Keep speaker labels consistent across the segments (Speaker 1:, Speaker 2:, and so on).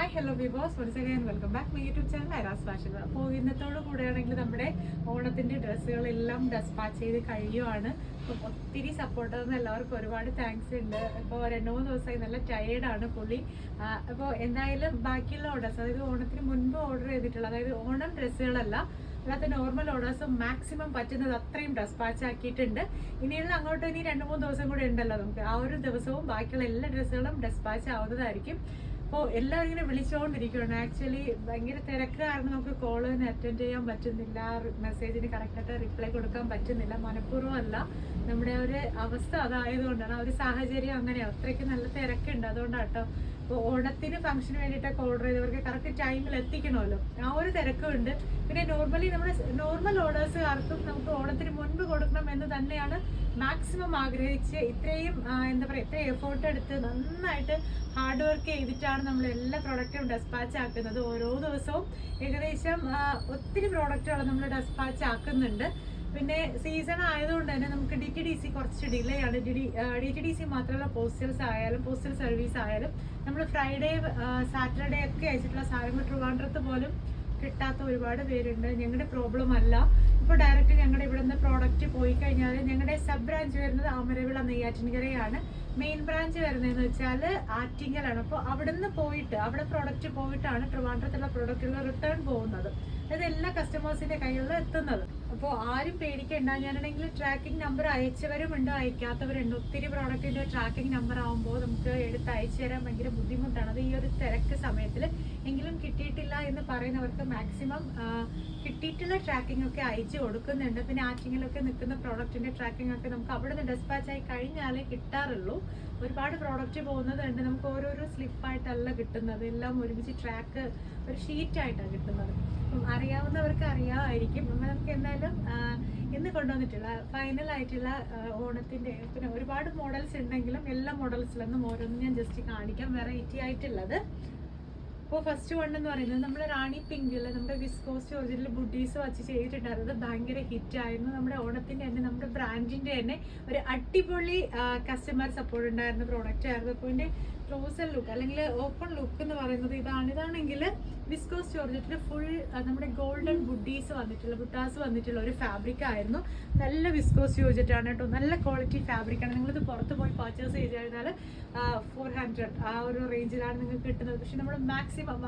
Speaker 1: Hi hello viewers once again welcome back my YouTube channel Airas fashion. അപ്പോൾ ഇന്നത്തോട് കൂടെയാണെങ്കിൽ നമ്മുടെ ഓണത്തിൻ്റെ ഡ്രസ്സുകളെല്ലാം ഡെസ്പാച്ച് ചെയ്ത് കഴിയുവാണ്. അപ്പം ഒത്തിരി സപ്പോർട്ട് തന്ന എല്ലാവർക്കും ഒരുപാട് താങ്ക്സ് ഉണ്ട്. ഇപ്പോൾ 2-3 ദിവസമായി നല്ല ടയേർഡാണ് പുള്ളി. അപ്പോൾ എന്തായാലും ബാക്കിയുള്ള ഓർഡേഴ്സ്, അതായത് ഓണത്തിന് മുൻപ് ഓർഡർ ചെയ്തിട്ടുള്ള, അതായത് ഓണം ഡ്രസ്സുകളല്ല അല്ലാത്ത നോർമൽ ഓർഡേഴ്സ് മാക്സിമം പറ്റുന്നത് അത്രയും ഡെസ്പാച്ച് ആക്കിയിട്ടുണ്ട്. ഇനിയുള്ള അങ്ങോട്ട് ഇനി 2-3 ദിവസം കൂടെ ഉണ്ടല്ലോ നമുക്ക്. ആ ഒരു ദിവസവും ബാക്കിയുള്ള എല്ലാ ഡ്രസ്സുകളും ഡെസ്പാച്ച് ആവുന്നതായിരിക്കും. അപ്പോൾ എല്ലാവരും ഇങ്ങനെ വിളിച്ചുകൊണ്ടിരിക്കുകയാണ്. ആക്ച്വലി ഭയങ്കര തിരക്ക് കാരണം നമുക്ക് കോളിന് അറ്റൻഡ് ചെയ്യാൻ പറ്റുന്നില്ല, മെസ്സേജിന് കറക്റ്റായിട്ട് റിപ്ലൈ കൊടുക്കാൻ പറ്റുന്നില്ല. മനഃപൂർവ്വം അല്ല, നമ്മുടെ ഒരു അവസ്ഥ അതായതുകൊണ്ടാണ്, ആ ഒരു സാഹചര്യം അങ്ങനെയാണ്. അത്രയ്ക്ക് നല്ല തിരക്കുണ്ട്, അതുകൊണ്ടാണ് കേട്ടോ. അപ്പോൾ ഓണത്തിന് ഫംഗ്ഷന് വേണ്ടിയിട്ടൊക്കെ ഓർഡർ ചെയ്തവർക്ക് കറക്റ്റ് ടൈമിൽ എത്തിക്കണമല്ലോ, ആ ഒരു തിരക്കുണ്ട്. പിന്നെ നോർമലി നമ്മുടെ നോർമൽ ഓർഡേഴ്സുകാർക്കും നമുക്ക് ഓണത്തിന് മുൻപ് കൊടുക്കണം എന്ന് തന്നെയാണ് മാക്സിമം ആഗ്രഹിച്ച് ഇത്രയും എന്താ പറയുക, ഇത്രയും എഫേർട്ട് എടുത്ത് നന്നായിട്ട് ഹാർഡ് വർക്ക് ചെയ്തിട്ടാണ് നമ്മൾ എല്ലാ പ്രോഡക്റ്റും ഡെസ്പാച്ച് ആക്കുന്നത്. ഓരോ ദിവസവും ഏകദേശം ഒത്തിരി പ്രോഡക്റ്റുകൾ നമ്മൾ ഡെസ്പാച്ച് ആക്കുന്നുണ്ട്. പിന്നെ സീസൺ ആയതുകൊണ്ട് തന്നെ നമുക്ക് DTDC കുറച്ച് ഡിലേ ആണ്. DTDC മാത്രമല്ല, പോസ്റ്റൽസ് ആയാലും പോസ്റ്റൽ സർവീസ് ആയാലും നമ്മൾ ഫ്രൈഡേ സാറ്റർഡേ ഒക്കെ അയച്ചിട്ടുള്ള സാധനങ്ങൾ ട്രിവാൻഡ്രത്ത് പോലും കിട്ടാത്ത ഒരുപാട് പേരുണ്ട്. ഞങ്ങളുടെ പ്രോബ്ലം അല്ല. ഇപ്പോൾ ഡയറക്റ്റ് ഞങ്ങളുടെ ഇവിടെ നിന്ന് പ്രോഡക്റ്റ് പോയി കഴിഞ്ഞാൽ ഞങ്ങളുടെ സബ് ബ്രാഞ്ച് വരുന്നത് അമരവിള നെയ്യാറ്റിൻകരയാണ്. മെയിൻ ബ്രാഞ്ച് വരുന്നതെന്ന് വെച്ചാൽ ആറ്റിങ്ങലാണ്. അപ്പോൾ അവിടെ നിന്ന് പോയിട്ട് അവിടെ പ്രോഡക്റ്റ് പോയിട്ടാണ് ട്രിവാൻഡ്രത്തുള്ള പ്രോഡക്റ്റുകൾ റിട്ടേൺ പോകുന്നത്. അതായത് എല്ലാ കസ്റ്റമേഴ്സിന്റെ കയ്യിൽ എത്തുന്നത്. അപ്പോൾ ആരും പേടിക്കണ്ട. ഞാനാണെങ്കിൽ ട്രാക്കിംഗ് നമ്പർ അയച്ചവരുമുണ്ട്, അയക്കാത്തവരുണ്ട്. ഒത്തിരി പ്രോഡക്റ്റിന്റെ ട്രാക്കിംഗ് നമ്പർ ആകുമ്പോൾ നമുക്ക് എടുത്ത് അയച്ചു തരാൻ ഭയങ്കര ബുദ്ധിമുട്ടാണ്. അത് ഈ ഒരു തിരക്ക് സമയത്തിൽ എങ്കിലും കിട്ടിയിട്ടില്ല എന്ന് പറയുന്നവർക്ക് മാക്സിമം കിട്ടിയിട്ടുള്ള ട്രാക്കിംഗ് ഒക്കെ അയച്ചു കൊടുക്കുന്നുണ്ട്. പിന്നെ ആറ്റിങ്ങിലൊക്കെ നിൽക്കുന്ന പ്രോഡക്റ്റിന്റെ ട്രാക്കിംഗ് ഒക്കെ നമുക്ക് അവിടെ നിന്ന് ഡെസ്പാച്ച് ആയി കഴിഞ്ഞാലേ കിട്ടാറുള്ളൂ. ഒരുപാട് പ്രോഡക്റ്റ് പോകുന്നതുണ്ട്, നമുക്ക് ഓരോരോ സ്ലിപ്പായിട്ടല്ല കിട്ടുന്നത്, എല്ലാം ഒരുമിച്ച് ട്രാക്ക് ഒരു ഷീറ്റായിട്ടാണ് കിട്ടുന്നത്. അറിയാവുന്നവർക്ക് അറിയാമായിരിക്കും. നമുക്ക് എന്തായാലും ഇന്ന് കൊണ്ടുവന്നിട്ടുള്ള ഫൈനലായിട്ടുള്ള ഓണത്തിൻ്റെ പിന്നെ ഒരുപാട് മോഡൽസ് ഉണ്ടെങ്കിലും എല്ലാ മോഡൽസിലൊന്നും ഓരോന്നും ഞാൻ ജസ്റ്റ് കാണിക്കാം, വെറൈറ്റി ആയിട്ടുള്ളത്. അപ്പോൾ ഫസ്റ്റ് വൺ എന്ന് പറയുന്നത് നമ്മൾ റാണി പിങ്കിൽ നമ്മുടെ വിസ്കോസ് ഒറിജിനൽ ബുഡീസ് വച്ച് ചെയ്തിട്ടുണ്ടായിരുന്നത് ഭയങ്കര ഹിറ്റായിരുന്നു. നമ്മുടെ ഓണത്തിൻ്റെ തന്നെ നമ്മുടെ ബ്രാൻഡിൻ്റെ തന്നെ ഒരു അടിപൊളി കസ്റ്റമർ സപ്പോർട്ട് ഉണ്ടായിരുന്ന പ്രോഡക്റ്റ് ആയിരുന്നു. അപ്പോൾ ഇതിൻ്റെ ക്ലോസർ ലുക്ക് അല്ലെങ്കിൽ ഓപ്പൺ ലുക്ക് എന്ന് പറയുന്നത് ഇതാണെങ്കിൽ വിസ്കോസ് ജോർജറ്റിൽ ഫുൾ നമ്മുടെ ഗോൾഡൻ ബുഡീസ് വന്നിട്ടുള്ള ബുട്ടാസ് വന്നിട്ടുള്ള ഒരു ഫാബ്രിക് ആയിരുന്നു. നല്ല വിസ്കോസ് ജോർജറ്റാണ് കേട്ടോ, നല്ല ക്വാളിറ്റി ഫാബ്രിക്കാണ്. നിങ്ങളിത് പുറത്ത് പോയി പർച്ചേസ് ചെയ്ത് കഴിഞ്ഞാൽ 400 ആ ഒരു റേഞ്ചിലാണ് നിങ്ങൾക്ക് കിട്ടുന്നത്. പക്ഷെ നമ്മൾ മാക്സിമം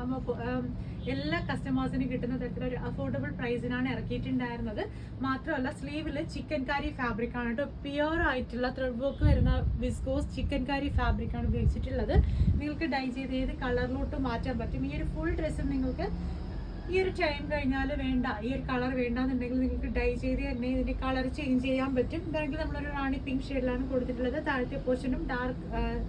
Speaker 1: എല്ലാ കസ്റ്റമേഴ്സിനും കിട്ടുന്ന തരത്തിലൊരു അഫോർഡബിൾ പ്രൈസിനാണ് ഇറക്കിയിട്ടുണ്ടായിരുന്നത്. മാത്രമല്ല സ്ലീവിൽ ചിക്കൻ കാരി ഫാബ്രിക് ആണ് കേട്ടോ, പ്യുവർ ആയിട്ടുള്ള ത്രെഡ് വർക്ക് വരുന്ന വിസ്കോസ് ചിക്കൻ കാരി ഫാബ്രിക് ആണ് ഉപയോഗിച്ചിട്ടുള്ളത്. നിങ്ങൾക്ക് ഡൈ ചെയ്ത് ഏത് കളറിലോട്ട് മാറ്റാൻ പറ്റും. ഈ ഒരു ഫുൾ ഡ്രസ്സും നിങ്ങൾക്ക് ഈ ഒരു ടൈം കഴിഞ്ഞാൽ വേണ്ട, ഈ ഒരു കളർ വേണ്ടാന്നുണ്ടെങ്കിൽ നിങ്ങൾക്ക് ഡൈ ചെയ്ത് തന്നെ ഇതിൻ്റെ കളർ ചേഞ്ച് ചെയ്യാൻ പറ്റും. ഇതാണെങ്കിൽ നമ്മളൊരു റാണി പിങ്ക് ഷെയ്ഡിലാണ് കൊടുത്തിട്ടുള്ളത്. താഴത്തെ പോർഷനും ഡാർക്ക്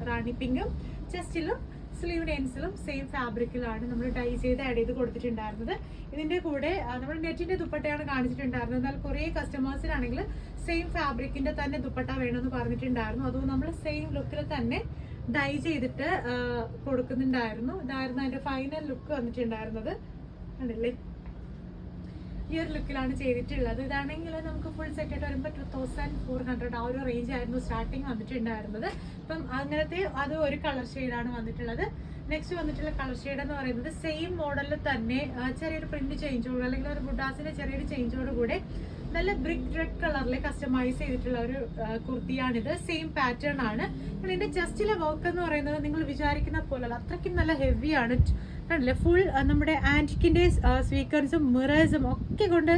Speaker 1: റാണി പിങ്കും, ചെസ്റ്റിലും സ്ലീവ് ലെൻസിലും സെയിം ഫാബ്രിക്കിലാണ് നമ്മൾ ഡൈ ചെയ്ത് ആഡ് ചെയ്ത് കൊടുത്തിട്ടുണ്ടായിരുന്നത്. ഇതിൻ്റെ കൂടെ നമ്മൾ നെറ്റിൻ്റെ ദുപ്പട്ടയാണ് കാണിച്ചിട്ടുണ്ടായിരുന്നത്. എന്നാൽ കുറേ കസ്റ്റമേഴ്സിനാണെങ്കിൽ സെയിം ഫാബ്രിക്കിൻ്റെ തന്നെ ദുപ്പട്ട വേണമെന്ന് പറഞ്ഞിട്ടുണ്ടായിരുന്നു. അതുകൊണ്ട് നമ്മൾ സെയിം ലുക്കിൽ തന്നെ ഡൈ ചെയ്തിട്ട് കൊടുക്കുന്നുണ്ടായിരുന്നു. ഇതായിരുന്നു അതിൻ്റെ ഫൈനൽ ലുക്ക് വന്നിട്ടുണ്ടായിരുന്നത്. ആണല്ലേ, ഈ ഒരു ലുക്കിലാണ് ചെയ്തിട്ടുള്ളത്. ഇതാണെങ്കിൽ നമുക്ക് ഫുൾ സെറ്റ് ആയിട്ട് വരുമ്പോൾ 2400 ആ ഒരു റേഞ്ച് ആയിരുന്നു സ്റ്റാർട്ടിങ് വന്നിട്ടുണ്ടായിരുന്നത്. അപ്പം അങ്ങനത്തെ അത് ഒരു കളർ ഷെയ്ഡാണ് വന്നിട്ടുള്ളത്. നെക്സ്റ്റ് വന്നിട്ടുള്ള കളർ ഷെയ്ഡ് എന്ന് പറയുന്നത് സെയിം മോഡലിൽ തന്നെ ചെറിയൊരു പ്രിന്റ് ചേഞ്ചോട് അല്ലെങ്കിൽ ഒരു ബുട്ടാസിന്റെ ചെറിയൊരു ചേഞ്ചോട് കൂടെ നല്ല ബ്രിക്ക് റെഡ് കളറിൽ കസ്റ്റമൈസ് ചെയ്തിട്ടുള്ള ഒരു കുർത്തിയാണിത്. സെയിം പാറ്റേൺ ആണ്. ഇതിന്റെ ജസ്റ്റിലെ വർക്ക് എന്ന് പറയുന്നത് നിങ്ങൾ വിചാരിക്കുന്ന പോലെയല്ല, അത്രയ്ക്കും നല്ല ഹെവിയാണ്. കണ്ടില്ലേ, ഫുൾ നമ്മുടെ ആന്റിക്കിന്റെ സ്വീക്വൻസും മിറേഴ്സും ഒക്കെ കൊണ്ട്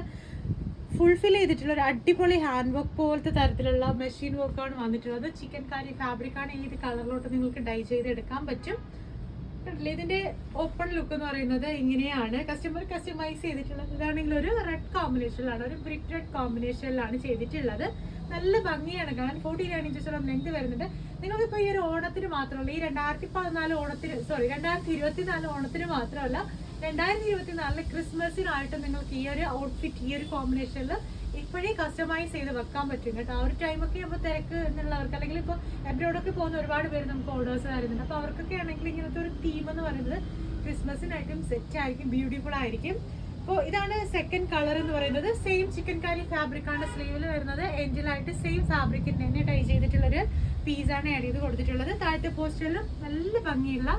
Speaker 1: ഫുൾഫിൽ ചെയ്തിട്ടുള്ള ഒരു അടിപൊളി ഹാൻഡ് വർക്ക് പോലത്തെ തരത്തിലുള്ള മെഷീൻ വർക്കാണ് വന്നിട്ടുള്ളത്. ചിക്കൻ കാരി ഫാബ്രിക്കാണ്. ഏത് കളറിലോട്ട് നിങ്ങൾക്ക് ഡൈ ചെയ്ത് എടുക്കാൻ പറ്റും. കണ്ടില്ലേ, ഇതിന്റെ ഓപ്പൺ ലുക്ക് എന്ന് പറയുന്നത് ഇങ്ങനെയാണ് കസ്റ്റമർ കസ്റ്റമൈസ് ചെയ്തിട്ടുള്ളത്. ഇതാണെങ്കിൽ ഒരു റെഡ് കോമ്പിനേഷനിലാണ്, ഒരു ബ്രിക്ക് റെഡ് കോമ്പിനേഷനിലാണ് ചെയ്തിട്ടുള്ളത്. നല്ല ഭംഗിയാണ് കാണാൻ. 49 ഇഞ്ചോളം ലെങ്ത് വരുന്നുണ്ട്. നിങ്ങൾക്കിപ്പോൾ ഈ ഒരു ഓണത്തിന് മാത്രമല്ല, ഈ 2024 ഓണത്തിന് മാത്രമല്ല, 2024 ക്രിസ്മസിനായിട്ട് നിങ്ങൾക്ക് ഈ ഒരു ഔട്ട്ഫിറ്റ് ഈ ഒരു കോമ്പിനേഷനിൽ ഇപ്പോഴേ കസ്റ്റമൈസ് ചെയ്ത് വെക്കാൻ പറ്റും കേട്ടോ. ആ ഒരു ടൈമൊക്കെ ആകുമ്പോൾ തിരക്ക് എന്നുള്ളവർക്ക്, അല്ലെങ്കിൽ ഇപ്പോൾ എബ്രോഡൊക്കെ പോകുന്ന ഒരുപാട് പേര് നമുക്ക് ഓർഡേഴ്സ് തരുന്നുണ്ട്. അപ്പോൾ അവർക്കൊക്കെ ആണെങ്കിൽ ഇങ്ങനത്തെ ഒരു തീം എന്ന് പറയുന്നത് ക്രിസ്മസിനായിട്ടും സെറ്റ് ആയിരിക്കും, ബ്യൂട്ടിഫുൾ ആയിരിക്കും. അപ്പോൾ ഇതാണ് സെക്കൻഡ് കളർ എന്ന് പറയുന്നത്. സെയിം ചിക്കൻ കാരി ഫാബ്രിക് ആണ് സ്ലീവിൽ വരുന്നത്. എൻഡിലായിട്ട് സെയിം ഫാബ്രിക്കിൽ തന്നെ ടൈ ചെയ്തിട്ടുള്ളൊരു പീസാണ് ആഡ് ചെയ്ത് കൊടുത്തിട്ടുള്ളത്. താഴത്തെ പോസ്റ്ററിലും നല്ല ഭംഗിയുള്ള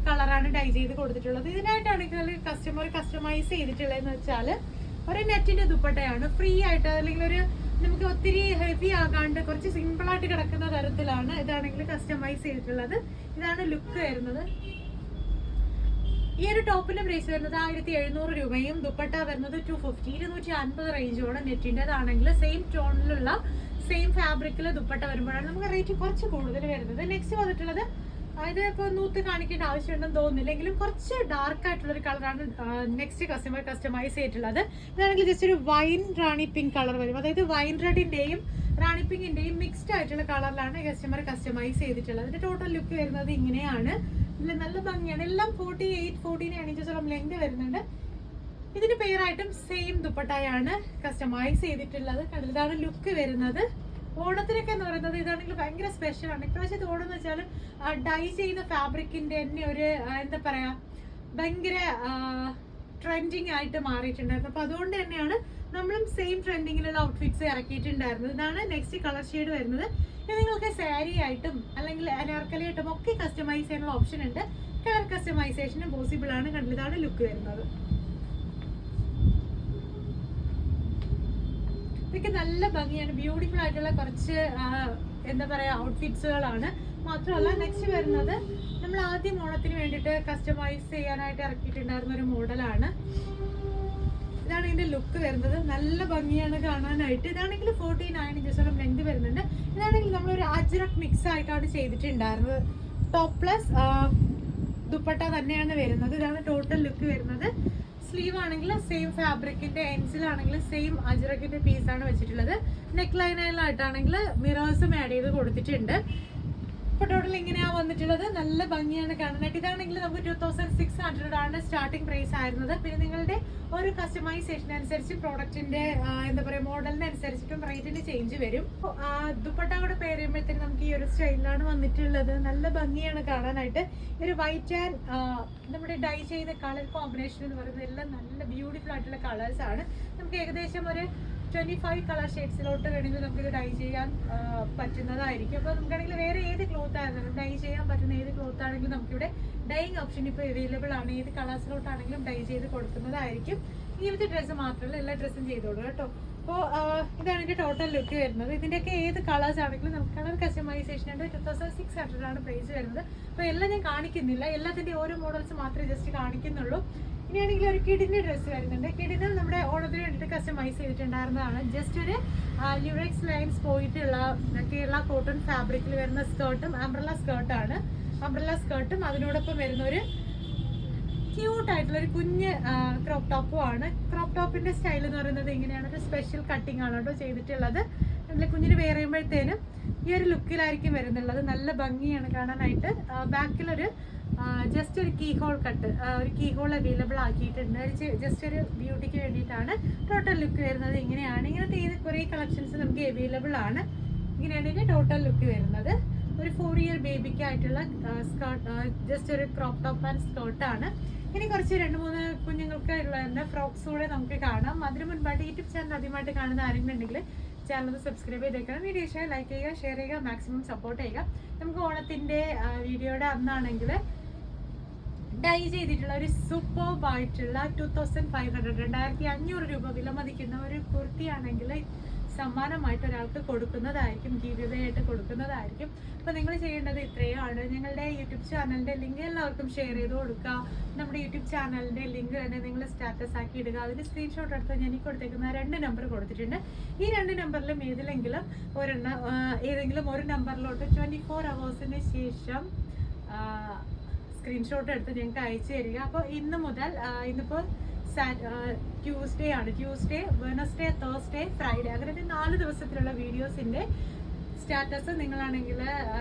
Speaker 1: കളറാണ് ഡൈ ചെയ്ത് കൊടുത്തിട്ടുള്ളത്. ഇതിനായിട്ടാണെങ്കിൽ കസ്റ്റമർ കസ്റ്റമൈസ് ചെയ്തിട്ടുള്ളതെന്ന് വെച്ചാൽ ഒരു നെറ്റിന്റെ ദുപ്പട്ടയാണ്, ഫ്രീ ആയിട്ട് അല്ലെങ്കിൽ ഒരു നമുക്ക് ഒത്തിരി ഹെവി ആകാണ്ട് കുറച്ച് സിമ്പിൾ ആയിട്ട് കിടക്കുന്ന തരത്തിലാണ് ഇതാണെങ്കിൽ കസ്റ്റമൈസ് ചെയ്തിട്ടുള്ളത്. ഇതാണ് ലുക്ക് വരുന്നത്. ഈ ഒരു ടോപ്പിന്റെ പ്രൈസ് വരുന്നത് 1700 രൂപയും ദുപ്പട്ട വരുന്നത് 250, 250 റേഞ്ചോടെ നെറ്റിൻ്റെതാണെങ്കിൽ സെയിം ടോണിലുള്ള സെയിം ഫാബ്രിക്കിൽ ദുപ്പട്ട വരുമ്പോഴാണ് നമുക്ക് റേറ്റ് കുറച്ച് കൂടുതൽ വരുന്നത്. നെക്സ്റ്റ് വന്നിട്ടുള്ളത് അതായത് ഇപ്പോൾ നൂത്ത് കാണിക്കേണ്ട ആവശ്യമുണ്ടെന്ന് തോന്നുന്നില്ല എങ്കിലും കുറച്ച് ഡാർക്ക് ആയിട്ടുള്ള ഒരു കളറാണ് നെക്സ്റ്റ് കസ്റ്റമർ കസ്റ്റമൈസ് ചെയ്തിട്ടുള്ളത്. ഇതാണെങ്കിൽ ജസ്റ്റ് ഒരു വൈൻ റാണി പിങ്ക് കളർ വരും, അതായത് വൈൻ റെഡിന്റെയും റാണി പിങ്കിന്റെയും മിക്സ്ഡ് ആയിട്ടുള്ള കളറിലാണ് കസ്റ്റമർ കസ്റ്റമൈസ് ചെയ്തിട്ടുള്ളത്. അതിന്റെ ടോട്ടൽ ലുക്ക് വരുന്നത് ഇങ്ങനെയാണ്. ഇതിൽ നല്ല ഭംഗിയാണ്. എല്ലാം 48-49 ഇഞ്ചോളം ലെങ്ത് വരുന്നുണ്ട്. ഇതിന് പേരായിട്ടും സെയിം ദുപ്പട്ടയാണ് കസ്റ്റമൈസ് ചെയ്തിട്ടുള്ളത്. ഇതാണ് ലുക്ക് വരുന്നത്. ഓണത്തിനൊക്കെ എന്ന് പറയുന്നത് ഇതാണെങ്കിൽ ഭയങ്കര സ്പെഷ്യലാണ്. ഇപ്രാവശ്യത്തെ ഓണം എന്ന് വെച്ചാൽ ഡൈ ചെയ്യുന്ന ഫാബ്രിക്കിന്റെ തന്നെ ഒരു എന്താ പറയാ ഭയങ്കര ട്രെൻഡിങ് ആയിട്ട് മാറിയിട്ടുണ്ടായിരുന്നു. അപ്പൊ അതുകൊണ്ട് തന്നെയാണ് നമ്മളും സെയിം ട്രെൻഡിങ്ങിലുള്ള ഔട്ട്ഫിറ്റ്സ് ഇറക്കിയിട്ടുണ്ടായിരുന്നത്. ഇതാണ് നെക്സ്റ്റ് കളർ ഷെയ്ഡ് വരുന്നത്. ഇത് നിങ്ങൾക്ക് സാരി ആയിട്ടും അല്ലെങ്കിൽ അനാർക്കലി ആയിട്ടും ഒക്കെ കസ്റ്റമൈസ് ചെയ്യാനുള്ള ഓപ്ഷൻ ഉണ്ട്. കളർ കസ്റ്റമൈസേഷനും പോസിബിൾ ആണ്. കണ്ടിതാണ് ലുക്ക് വരുന്നത്. ഇതൊക്കെ നല്ല ഭംഗിയാണ്, ബ്യൂട്ടിഫുൾ ആയിട്ടുള്ള കുറച്ച് എന്താ പറയാ ഔട്ട്ഫിറ്റ്സുകളാണ്. മാത്രമല്ല നെക്സ്റ്റ് വരുന്നത് നമ്മൾ ആദ്യം ഓണത്തിന് വേണ്ടിയിട്ട് കസ്റ്റമൈസ് ചെയ്യാനായിട്ട് ഇറക്കിയിട്ടുണ്ടായിരുന്ന ഒരു മോഡലാണ്. ഇതാണ് ഇതിന്റെ ലുക്ക് വരുന്നത്. നല്ല ഭംഗിയാണ് കാണാനായിട്ട്. ഇതാണെങ്കിൽ 49 ഇഞ്ചോളം ലെങ്ത് വരുന്നുണ്ട്. ഇതാണെങ്കിൽ നമ്മളൊരു അജ്രക് മിക്സ് ആയിട്ടാണ് ചെയ്തിട്ടുണ്ടായിരുന്നത്. ടോപ്പ് പ്ലസ് ദുപ്പട്ട തന്നെയാണ് വരുന്നത്. ഇതാണ് ടോട്ടൽ ലുക്ക് വരുന്നത്. സ്ലീവ് ആണെങ്കിൽ സെയിം ഫാബ്രിക്കിന്റെ എൻസിലാണെങ്കിൽ സെയിം അജ്രക്കിന്റെ പീസാണ് വെച്ചിട്ടുള്ളത്. നെക്ക് ലൈനായിട്ടാണെങ്കിൽ മിറേഴ്സും ആഡ് ചെയ്ത് കൊടുത്തിട്ടുണ്ട്. ഇപ്പൊ ടോട്ടൽ ഇങ്ങനെയാ വന്നിട്ടുള്ളത്. നല്ല ഭംഗിയാണ് കാണാനായിട്ട്. ഇതാണെങ്കിൽ നമുക്ക് 2600 ആണ് സ്റ്റാർട്ടിംഗ് പ്രൈസ് ആയിരുന്നത്. പിന്നെ നിങ്ങളുടെ ഒരു കസ്റ്റമൈസേഷൻ അനുസരിച്ച് പ്രോഡക്റ്റിന്റെ എന്താ പറയാ മോഡലിനനുസരിച്ചിട്ടും റേറ്റിന് ചേഞ്ച് വരും. ദുപ്പട്ട കൂടെ പേര് ചെയ്യുമ്പോഴത്തേക്ക് നമുക്ക് ഈ ഒരു സ്റ്റൈലിലാണ് വന്നിട്ടുള്ളത്. നല്ല ഭംഗിയാണ് കാണാനായിട്ട്. ഒരു വൈറ്റ് ആൻഡ് നമ്മുടെ ഡൈ ചെയ്ത കളർ കോമ്പിനേഷൻ എന്ന് പറയുന്നത് എല്ലാം നല്ല ബ്യൂട്ടിഫുൾ ആയിട്ടുള്ള കളേഴ്സ് ആണ്. നമുക്ക് ഏകദേശം ഒരു 25 കളർ ഷെയ്ഡ്സിലോട്ട് വേണമെങ്കിൽ നമുക്കിത് ഡൈ ചെയ്യാൻ പറ്റുന്നതായിരിക്കും. അപ്പോൾ നമുക്കാണെങ്കിൽ വേറെ ഏത് ക്ലോത്ത് ആണെങ്കിലും ഡൈ ചെയ്യാൻ പറ്റുന്ന ഏത് ക്ലോത്ത് ആണെങ്കിലും നമുക്കിവിടെ ഡൈയിങ് ഓപ്ഷൻ ഇപ്പോൾ അവൈലബിൾ ആണ്. ഏത് കളേഴ്സിലോട്ടാണെങ്കിലും ഡൈ ചെയ്ത് കൊടുക്കുന്നതായിരിക്കും. ഇങ്ങനത്തെ ഡ്രസ്സ് മാത്രമല്ല എല്ലാ ഡ്രസ്സും ചെയ്തോളൂ കേട്ടോ. അപ്പോൾ ഇതാണ് ഇതിൻ്റെ ടോട്ടൽ ലുക്ക് വരുന്നത്. ഇതിൻ്റെയൊക്കെ ഏത് കളേഴ്സ് ആണെങ്കിലും നമുക്ക് കളർ കസ്റ്റമൈസേഷൻ ഉണ്ട്. 2600 ആണ് പ്രൈസ് വരുന്നത്. അപ്പോൾ എല്ലാം ഞാൻ കാണിക്കുന്നില്ല, എല്ലാത്തിൻ്റെ ഓരോ മോഡൽസ് മാത്രമേ ജസ്റ്റ് കാണിക്കുന്നുള്ളൂ. ഇനിയാണെങ്കിൽ ഒരു കിഡിന്റെ ഡ്രസ്സ് വരുന്നുണ്ട്. കിഡിന് നമ്മുടെ ഓണത്തിന് വേണ്ടിയിട്ട് കസ്റ്റമൈസ് ചെയ്തിട്ടുണ്ടായിരുന്നതാണ്. ജസ്റ്റ് ഒരു ലിറക്സ് ലൈൻസ് പോയിട്ടുള്ള കേരള കോട്ടൺ ഫാബ്രിക്കിൽ വരുന്ന സ്കേർട്ടും അംബ്രല്ല സ്കേർട്ടാണ്. അംബ്രല്ല സ്കേർട്ടും അതിനോടൊപ്പം വരുന്ന ഒരു ക്യൂട്ട് ആയിട്ടുള്ള ഒരു കുഞ്ഞ് ക്രോപ്പ് ടോപ്പും ആണ്. ക്രോപ്പ് ടോപ്പിന്റെ സ്റ്റൈൽ എന്ന് പറയുന്നത് ഇങ്ങനെയാണ്. ഒരു സ്പെഷ്യൽ കട്ടിങ് ആണ് കേട്ടോ ചെയ്തിട്ടുള്ളത്. അതിൽ കുഞ്ഞിന് വേറെ ചെയ്യുമ്പോഴത്തേനും ഈ ഒരു ലുക്കിലായിരിക്കും വരുന്നുള്ളത്. നല്ല ഭംഗിയാണ് കാണാനായിട്ട്. ബാക്കിലൊരു ജസ്റ്റ് ഒരു കീ ഹോൾ കട്ട്, ഒരു കീ ഹോൾ അവൈലബിൾ ആക്കിയിട്ടുണ്ട്. ജസ്റ്റ് ഒരു ബ്യൂട്ടിക്ക് വേണ്ടിയിട്ടാണ്. ടോട്ടൽ ലുക്ക് വരുന്നത് ഇങ്ങനെയാണ്. ഇങ്ങനത്തെ ഏത് കുറേ കളക്ഷൻസ് നമുക്ക് അവൈലബിൾ ആണ്. ഇങ്ങനെയാണ് ഇതിൻ്റെ ടോട്ടൽ ലുക്ക് വരുന്നത്. ഒരു 4 ഇയർ ബേബിക്ക് ആയിട്ടുള്ള സ്കേർട്ട്, ജസ്റ്റ് ഒരു ക്രോപ്പ് ടോപ്പ് ആൻഡ് സ്കേർട്ടാണ്. ഇനി കുറച്ച് 2-3 കുഞ്ഞുങ്ങൾക്ക് ഫ്രോക്സ് കൂടെ നമുക്ക് കാണാം. അതിന് മുൻപായിട്ട് യൂട്യൂബ് ചാനൽ ആദ്യമായിട്ട് കാണുന്ന ആരെങ്കിലും ഉണ്ടെങ്കിൽ ചാനൽ സബ്സ്ക്രൈബ് ചെയ്തേക്കണം. വീഡിയോ ഇഷ്ടമായി ലൈക്ക് ചെയ്യുക, ഷെയർ ചെയ്യുക, മാക്സിമം സപ്പോർട്ട് ചെയ്യുക. നമുക്ക് ഓണത്തിൻ്റെ വീഡിയോയുടെ അന്നാണെങ്കിൽ ഡൈ ചെയ്തിട്ടുള്ള ഒരു സൂപ്പർബ് ആയിട്ടുള്ള 2500 2500 രൂപ വില മതിക്കുന്ന ഒരു കുർത്തിയാണെങ്കിൽ സമ്മാനമായിട്ട് ഒരാൾക്ക് കൊടുക്കുന്നതായിരിക്കും, ഗിവ് ആയിട്ട് കൊടുക്കുന്നതായിരിക്കും. അപ്പോൾ നിങ്ങൾ ചെയ്യേണ്ടത് ഇത്രയാണ്. ഞങ്ങളുടെ യൂട്യൂബ് ചാനലിൻ്റെ ലിങ്ക് എല്ലാവർക്കും ഷെയർ ചെയ്ത് കൊടുക്കുക. നമ്മുടെ യൂട്യൂബ് ചാനലിൻ്റെ ലിങ്ക് തന്നെ നിങ്ങൾ സ്റ്റാറ്റസ് ആക്കി ഇടുക. അതിന് സ്ക്രീൻഷോട്ട് എടുത്ത് ഞാൻ ഈ കൊടുത്തേക്കുന്ന 2 നമ്പർ കൊടുത്തിട്ടുണ്ട്. ഈ 2 നമ്പറിലും ഏതെങ്കിലും ഒരു നമ്പറിലോട്ട് 24 hours ശേഷം സ്ക്രീൻഷോട്ട് എടുത്ത് ഞങ്ങൾക്ക് അയച്ചു തരിക. അപ്പോൾ ഇന്ന് മുതൽ ഇന്നിപ്പോൾ ട്യൂസ്ഡേ ആണ്. ട്യൂസ്ഡേ, വെനസ്ഡേ, തേഴ്സ്ഡേ, ഫ്രൈഡേ അങ്ങനെ 4 ദിവസത്തിലുള്ള വീഡിയോസിൻ്റെ സ്റ്റാറ്റസ് നിങ്ങളാണെങ്കിൽ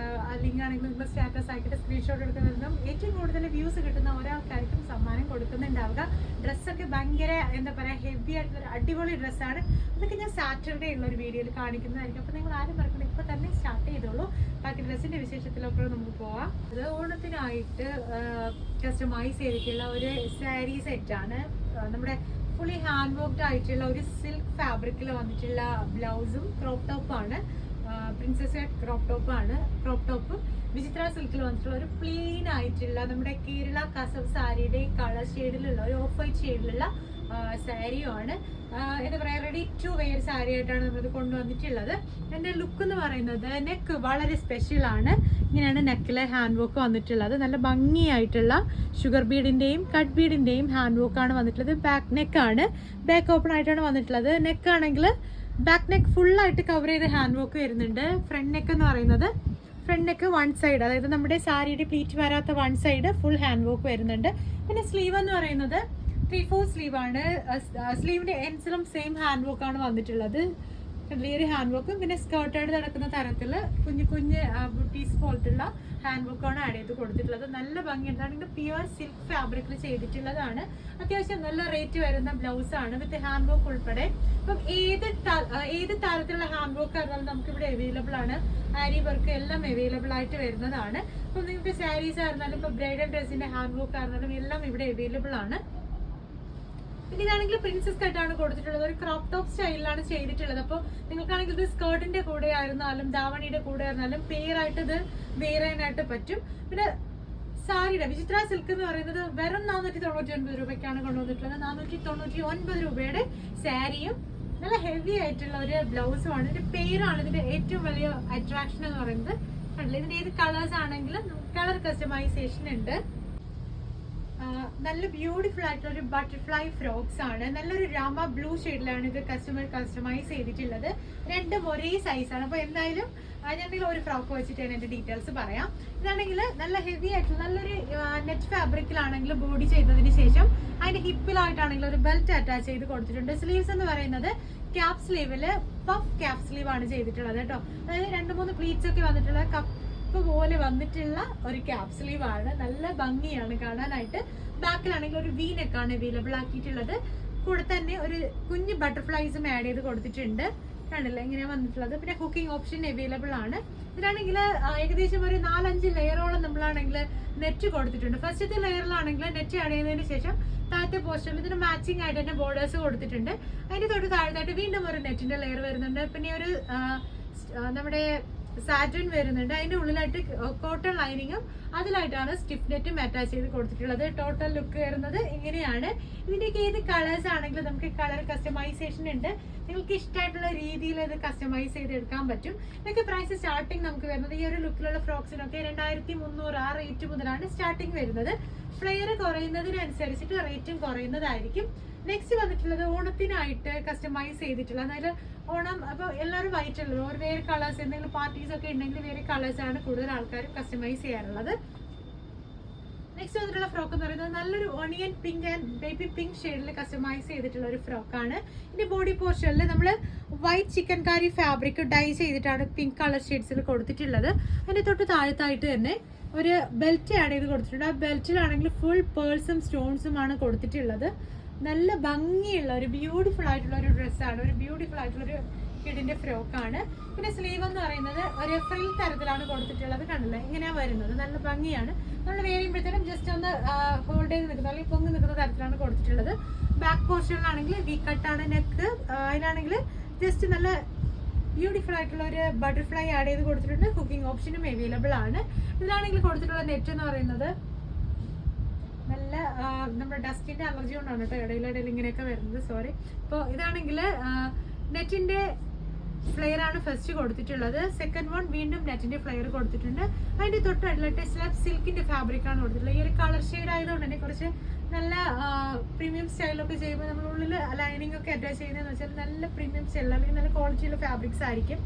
Speaker 1: ലിങ്ക് ആണെങ്കിൽ നിങ്ങൾ സ്റ്റാറ്റസ് ആക്കിയിട്ട് സ്ക്രീൻഷോട്ട് എടുക്കുന്നതിനും ഏറ്റവും കൂടുതൽ വ്യൂസ് കിട്ടുന്ന ഒരാൾക്കാർക്കും സമ്മാനം കൊടുക്കുന്നുണ്ടാവുക. ഡ്രസ്സൊക്കെ ഭയങ്കര എന്താ പറയുക ഹെവി ആയിട്ടുള്ള അടിപൊളി ഡ്രസ്സാണ്. അതൊക്കെ ഞാൻ സാറ്റർഡേ ഉള്ള ഒരു വീഡിയോയിൽ കാണിക്കുന്നതായിരിക്കും. അപ്പോൾ നിങ്ങൾ ആരും മറക്കണം, ഇപ്പോൾ തന്നെ സ്റ്റാർട്ട് ചെയ്തോളൂ. ബാക്കി ഡ്രസ്സിൻ്റെ വിശേഷത്തിലൊക്കെ നമുക്ക് പോവാം. അത് ഓണത്തിനായിട്ട് കസ്റ്റമൈസ് ചെയ്തിട്ടുള്ള ഒരു സാരി സെറ്റാണ്. നമ്മുടെ ഫുള്ളി ഹാൻഡ് വർക്ക്ഡ് ആയിട്ടുള്ള ഒരു സിൽക്ക് ഫാബ്രിക്കിൽ വന്നിട്ടുള്ള ബ്ലൗസും ക്രോപ്പ് ടോപ്പാണ്. പ്രിൻസസ് ക്രോപ്പ് ടോപ്പാണ്. ക്രോപ്പ് ടോപ്പ് വിചിത്ര സിൽക്കിൽ വന്നിട്ടുള്ള ഒരു പ്ലെയിൻ ആയിട്ടുള്ള നമ്മുടെ കേരള കസവ് സാരിയുടെ കളർ ഷെയ്ഡിലുള്ള ഒരു ഓഫ് വൈറ്റ് ഷെയ്ഡിലുള്ള സാരിയുമാണ്. എന്താ പറയുക, റെഡി ടു വെയർ സാരി ആയിട്ടാണ് നമ്മളിത് കൊണ്ടുവന്നിട്ടുള്ളത്. എൻ്റെ ലുക്ക് എന്ന് പറയുന്നത് നെക്ക് വളരെ സ്പെഷ്യലാണ്. ഇങ്ങനെയാണ് നെക്കിലെ ഹാൻഡ് വർക്ക് വന്നിട്ടുള്ളത്. നല്ല ഭംഗിയായിട്ടുള്ള ഷുഗർ ബീഡിൻ്റെയും കട്ട് ബീഡിൻ്റെയും ഹാൻഡ് വർക്കാണ് വന്നിട്ടുള്ളത്. ബാക്ക് നെക്കാണ്, ബാക്ക് ഓപ്പൺ ആയിട്ടാണ് വന്നിട്ടുള്ളത്. നെക്കാണെങ്കിൽ ബാക്ക് നെക്ക് ഫുള്ളായിട്ട് കവർ ചെയ്ത് ഹാൻഡ് വർക്ക് വരുന്നുണ്ട്. ഫ്രണ്ട് നെക്ക് എന്ന് പറയുന്നത് ഫ്രണ്ട് നെക്ക് വൺ സൈഡ്, അതായത് നമ്മുടെ സാരിയുടെ പ്ലീറ്റ് വരാത്ത one side full hand work വരുന്നുണ്ട്. പിന്നെ സ്ലീവ് എന്ന് പറയുന്നത് 3/4 സ്ലീവാണ്. സ്ലീവിൻ്റെ എൻസിലും സെയിം ഹാൻഡ് വർക്കാണ് വന്നിട്ടുള്ളത്. ക്ലിയർ ഹാൻഡ് വർക്കും പിന്നെ സ്കേർട്ടായിട്ട് നടക്കുന്ന തരത്തിൽ കുഞ്ഞു കുഞ്ഞ് ബുട്ടീസ് പോലത്തുള്ള ഹാൻഡ് വർക്കാണ് ആഡ് ചെയ്ത് കൊടുത്തിട്ടുള്ളത്. നല്ല ഭംഗിയുണ്ട്. പ്യുവർ സിൽക്ക് ഫാബ്രിക്കിൽ ചെയ്തിട്ടുള്ളതാണ്. അത്യാവശ്യം നല്ല റേറ്റ് വരുന്ന ബ്ലൗസാണ് വിത്ത് ഹാൻഡ് വർക്ക് ഉൾപ്പെടെ. അപ്പം ഏത് തരത്തിലുള്ള ഹാൻഡ് വർക്ക് ആയിരുന്നാലും നമുക്കിവിടെ അവൈലബിൾ ആണ്. ആരി വർക്ക് എല്ലാം അവൈലബിൾ ആയിട്ട് വരുന്നതാണ്. അപ്പം നിങ്ങൾക്ക് സാരീസ് ആയിരുന്നാലും ഇപ്പോൾ ബ്രൈഡൽ ഡ്രസ്സിൻ്റെ ഹാൻഡ് വർക്ക് ആയിരുന്നാലും എല്ലാം ഇവിടെ അവൈലബിൾ ആണ്. പിന്നെ ഇതാണെങ്കിൽ പ്രിൻസസ് കട്ടാണ് കൊടുത്തിട്ടുള്ളത്. ഒരു ക്രോപ്പ് ടോപ്പ് സ്റ്റൈലിലാണ് ചെയ്തിട്ടുള്ളത്. അപ്പോൾ നിങ്ങൾക്കാണെങ്കിൽ ഇത് സ്കേർട്ടിന്റെ കൂടെ ആയിരുന്നാലും ധാവണിയുടെ കൂടെ ആയിരുന്നാലും പെയറായിട്ട് ഇത് വെയർ ചെയ്യാനായിട്ട് പറ്റും. പിന്നെ സാരിയുടെ വിചിത്ര സിൽക്ക് എന്ന് പറയുന്നത് വെറും 499 രൂപയ്ക്കാണ് കൊണ്ടുവന്നിട്ടുള്ളത്. 499 രൂപയുടെ സാരിയും നല്ല ഹെവി ആയിട്ടുള്ള ഒരു ബ്ലൗസുമാണ്. ഇതിന്റെ പെയറാണ് ഇതിന്റെ ഏറ്റവും വലിയ അട്രാക്ഷൻ എന്ന് പറയുന്നത്. ഇതിന്റെ ഏത് കളേഴ്സ് ആണെങ്കിലും കളർ കസ്റ്റമൈസേഷൻ ഉണ്ട്. നല്ല ബ്യൂട്ടിഫുൾ ആയിട്ടുള്ള ഒരു ബട്ടർഫ്ലൈ ഫ്രോക്സ് ആണ്. നല്ലൊരു രാമ ബ്ലൂ ഷെയ്ഡിലാണ് ഇത് കസ്റ്റമൈസ് ചെയ്തിട്ടുള്ളത്. രണ്ടും ഒരേ സൈസാണ്. അപ്പോൾ എന്തായാലും ഞാനെങ്കിൽ ഒരു ഫ്രോക്ക് വെച്ചിട്ട് ഞാൻ എൻ്റെ ഡീറ്റെയിൽസ് പറയാം. ഇതാണെങ്കിൽ നല്ല ഹെവി ആയിട്ടുള്ള നല്ലൊരു നെറ്റ് ഫാബ്രിക്കിലാണെങ്കിൽ ബോഡി ചെയ്തതിന് ശേഷം അതിൻ്റെ ഹിപ്പിലായിട്ടാണെങ്കിൽ ഒരു ബെൽറ്റ് അറ്റാച്ച് ചെയ്ത് കൊടുത്തിട്ടുണ്ട്. സ്ലീവ്സ് എന്ന് പറയുന്നത് ക്യാപ് സ്ലീവില് പഫ് ക്യാപ് സ്ലീവ് ആണ് ചെയ്തിട്ടുള്ളത് കേട്ടോ. അതായത് 2-3 പ്ലീറ്റ്സ് ഒക്കെ വന്നിട്ടുള്ള കപ്പ് പോലെ വന്നിട്ടുള്ള ഒരു ക്യാപ് സ്ലീവ് ആണ്. നല്ല ഭംഗിയാണ് കാണാനായിട്ട്. ബാക്കിലാണെങ്കിൽ ഒരു വി നെക്കാണ് അവൈലബിൾ ആക്കിയിട്ടുള്ളത്. കൂടെ തന്നെ ഒരു കുഞ്ഞ് ബട്ടർഫ്ലൈസും ആഡ് ചെയ്ത് കൊടുത്തിട്ടുണ്ട്. കണ്ടില്ല ഇങ്ങനെയാണ് വന്നിട്ടുള്ളത്. പിന്നെ കുക്കിംഗ് ഓപ്ഷൻ അവൈലബിൾ ആണ്. ഇതിലാണെങ്കിൽ ഏകദേശം ഒരു 4-5 ലെയറോളം നമ്മളാണെങ്കിൽ നെറ്റ് കൊടുത്തിട്ടുണ്ട്. ഫസ്റ്റത്തെ ലെയറിലാണെങ്കിൽ നെറ്റ് ആഡ് ചെയ്തതിന് ശേഷം താഴത്തെ പോർഷനിൽ ഇതിന് മാച്ചിങ് ആയിട്ട് തന്നെ ബോർഡേഴ്സ് കൊടുത്തിട്ടുണ്ട്. അതിന്റെ തൊട്ട് താഴത്തായിട്ട് വീണ്ടും ഒരു നെറ്റിന്റെ ലെയർ വരുന്നുണ്ട്. പിന്നെ ഒരു നമ്മുടെ സാറ്റൻ വരുന്നുണ്ട്. അതിന്റെ ഉള്ളിലായിട്ട് കോട്ടൺ ലൈനിങ്ങും അതിലായിട്ടാണ് സ്റ്റിഫ് നെറ്റും അറ്റാച്ച് ചെയ്ത് കൊടുത്തിട്ടുള്ളത്. ടോട്ടൽ ലുക്ക് വരുന്നത് ഇങ്ങനെയാണ്. ഇതിന്റെയൊക്കെ ഏത് കളേഴ്സ് ആണെങ്കിലും നമുക്ക് കളർ കസ്റ്റമൈസേഷൻ ഉണ്ട്. നിങ്ങൾക്ക് ഇഷ്ടമായിട്ടുള്ള രീതിയിൽ ഇത് കസ്റ്റമൈസ് ചെയ്ത് എടുക്കാൻ പറ്റും. ഇതൊക്കെ പ്രൈസ് സ്റ്റാർട്ടിങ് നമുക്ക് വരുന്നത് ഈ ഒരു ലുക്കിലുള്ള ഫ്രോക്സിനൊക്കെ 2300 ആ റേറ്റ് മുതലാണ് സ്റ്റാർട്ടിങ് വരുന്നത്. ഫ്ലെയർ കുറയുന്നതിനനുസരിച്ചിട്ട് റേറ്റും കുറയുന്നതായിരിക്കും. നെക്സ്റ്റ് വന്നിട്ടുള്ളത് ഓണത്തിനായിട്ട് കസ്റ്റമൈസ് ചെയ്തിട്ടുള്ള, അതായത് ഓണം അപ്പോൾ എല്ലാവരും വൈറ്റ് ഉള്ളത് ഒരു വേറെ കളേഴ്സ് എന്തെങ്കിലും പാർട്ടീസ് ഒക്കെ ഉണ്ടെങ്കിൽ വേറെ കളേഴ്സാണ് കൂടുതൽ ആൾക്കാരും കസ്റ്റമൈസ് ചെയ്യാറുള്ളത്. നെക്സ്റ്റ് വന്നിട്ടുള്ള ഫ്രോക്ക് എന്ന് പറയുന്നത് നല്ലൊരു onion pink and baby pink ഷെയ്ഡിൽ കസ്റ്റമൈസ് ചെയ്തിട്ടുള്ള ഒരു ഫ്രോക്കാണ്. ഇതിന്റെ ബോഡി പോർഷനിൽ നമ്മൾ white chikankari fabric dye ചെയ്തിട്ടാണ് പിങ്ക് കളർ ഷെയ്ഡ്സിൽ കൊടുത്തിട്ടുള്ളത്. അതിന്റെ തൊട്ട് താഴത്തായിട്ട് തന്നെ ഒരു ബെൽറ്റ് ആഡ് ചെയ്ത് കൊടുത്തിട്ടുണ്ട്. ആ ബെൽറ്റിലാണെങ്കിൽ ഫുൾ പേൾസും സ്റ്റോൺസുമാണ് കൊടുത്തിട്ടുള്ളത്. നല്ല ഭംഗിയുള്ള ഒരു ബ്യൂട്ടിഫുൾ ആയിട്ടുള്ള ഒരു ഡ്രസ്സാണ്. ഒരു ബ്യൂട്ടിഫുൾ ആയിട്ടുള്ള ഒരു കിഡിന്റെ ഫ്രോക്കാണ്. പിന്നെ സ്ലീവ് എന്ന് പറയുന്നത് ഒരു ഫ്രിൽ തരത്തിലാണ് കൊടുത്തിട്ടുള്ളത്. കണ്ടില്ലേ ഇങ്ങനെയാ വരുന്നത്. നല്ല ഭംഗിയാണ്. നമ്മൾ വേറിയുമ്പോഴത്തേനും ജസ്റ്റ് ഒന്ന് ഹോൾഡ് ചെയ്ത് നിൽക്കുന്ന അല്ലെങ്കിൽ പൊങ്ങി നിൽക്കുന്ന തരത്തിലാണ് കൊടുത്തിട്ടുള്ളത്. ബാക്ക് പോർഷനിലാണെങ്കിൽ വി കട്ടാണ് നെക്ക്. അതിനാണെങ്കിൽ ജസ്റ്റ് നല്ല ബ്യൂട്ടിഫുൾ ആയിട്ടുള്ള ഒരു ബട്ടർഫ്ലൈ ആഡ് ചെയ്ത് കൊടുത്തിട്ടുണ്ട്. കുക്കിംഗ് ഓപ്ഷനും അവൈലബിൾ ആണ്. ഇതിലാണെങ്കിൽ കൊടുത്തിട്ടുള്ള നെറ്റ് എന്ന് പറയുന്നത് നല്ല നമ്മുടെ ഡസ്റ്റിന്റെ അലർജി കൊണ്ടാണ് കേട്ടോ ഇടയിലിടയിൽ ഇങ്ങനെയൊക്കെ വരുന്നത്. സോറി. ഇപ്പോൾ ഇതാണെങ്കിൽ നെറ്റിന്റെ ഫ്ലെയർ ആണ് ഫസ്റ്റ് കൊടുത്തിട്ടുള്ളത്. സെക്കൻഡ് വൺ വീണ്ടും നെറ്റിന്റെ ഫ്ലെയർ കൊടുത്തിട്ടുണ്ട്. അതിന്റെ തൊട്ടടുത്ത സ്ലബ് സിൽക്കിന്റെ ഫാബ്രിക് ആണ് കൊടുത്തിട്ടുള്ളത്. ഈ ഒരു കളർ ഷെയ്ഡ് ആയതുകൊണ്ട് തന്നെ കുറച്ച് നല്ല പ്രീമിയം സ്റ്റൈലൊക്കെ ചെയ്യുമ്പോൾ നമ്മൾ ഉള്ളിൽ ലൈനിങ് ഒക്കെ അറ്റാച്ച് ചെയ്യുന്നതെന്ന് വെച്ചാൽ നല്ല പ്രീമിയം സ്റ്റൈൽ അല്ലെങ്കിൽ നല്ല ക്വാളിറ്റിയുള്ള ഫാബ്രിക്സ് ആയിരിക്കും.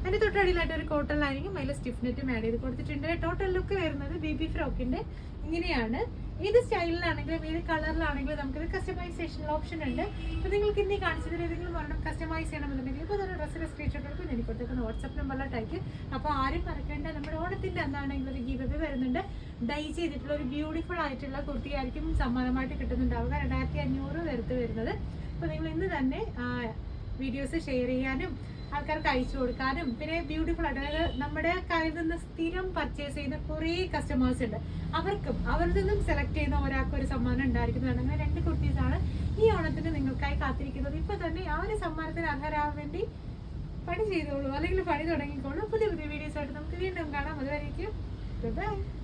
Speaker 1: അതിന്റെ തൊട്ടടിയിലായിട്ട് ഒരു കോട്ടൺ ലൈനിങ്ങും അതിൽ സ്റ്റിഫ് നെറ്റും ആഡ് ചെയ്ത് കൊടുത്തിട്ടുണ്ട്. ടോട്ടൽ ലുക്ക് വരുന്നത് ബേബി ഫ്രോക്കിന്റെ ഇങ്ങനെയാണ്. ഏത് സ്റ്റൈലിലാണെങ്കിലും ഏത് കളറിലാണെങ്കിലും നമുക്കിത് കസ്റ്റമൈസേഷൻ ഓപ്ഷൻ ഉണ്ട്. അപ്പോൾ നിങ്ങൾക്ക് ഇന്നീ കാണിച്ചതിൽ ഏതെങ്കിലും ഒരെണ്ണം കസ്റ്റമൈസ് ചെയ്യണമെന്നുണ്ടെങ്കിൽ ഇപ്പോൾ തന്നെ ഡ്രസ്സിൻ്റെ സ്ക്രീൻഷോട്ട് എടുക്കും എനിക്ക് കൊടുത്തേക്കുന്ന വാട്സപ്പ് നമ്പറിലോട്ട് അയക്കും. അപ്പോൾ ആരും മറക്കേണ്ട നമ്മുടെ ഓണത്തിൻ്റെ അന്നാണെങ്കിൽ ഒരു ഗീവ് അവേ വരുന്നുണ്ട്. ഡൈ ചെയ്തിട്ടുള്ള ഒരു ബ്യൂട്ടിഫുൾ ആയിട്ടുള്ള കുർത്തിയായിരിക്കും സമ്മാനമായിട്ട് കിട്ടുന്നുണ്ടാവുക. 2500 വെറുത്ത് വരുന്നത്. അപ്പോൾ നിങ്ങൾ ഇന്ന് തന്നെ വീഡിയോസ് ഷെയർ ചെയ്യാനും ആൾക്കാർക്ക് അയച്ചു കൊടുക്കാനും പിന്നെ ബ്യൂട്ടിഫുൾ ആയിട്ട് അതായത് നമ്മുടെ കയ്യിൽ നിന്ന് സ്ഥിരം പർച്ചേസ് ചെയ്യുന്ന കുറേ കസ്റ്റമേഴ്സ് ഉണ്ട്. അവർക്കും അവരിൽ നിന്നും സെലക്ട് ചെയ്യുന്ന ഒരാൾക്ക് ഒരു സമ്മാനം ഉണ്ടായിരിക്കുന്നതാണ്. അങ്ങനെ 2 കുർത്തീസാണ് ഈ ഓണത്തിന് നിങ്ങൾക്കായി കാത്തിരിക്കുന്നത്. ഇപ്പോൾ തന്നെ ആ ഒരു സമ്മാനത്തിന് അർഹരാകാൻ വേണ്ടി പണി ചെയ്തോളൂ അല്ലെങ്കിൽ പണി തുടങ്ങിക്കോളൂ. പുതിയ പുതിയ വീഡിയോസായിട്ട് നമുക്ക് വീണ്ടും കാണാം. അതുവരേക്കും ബൈ.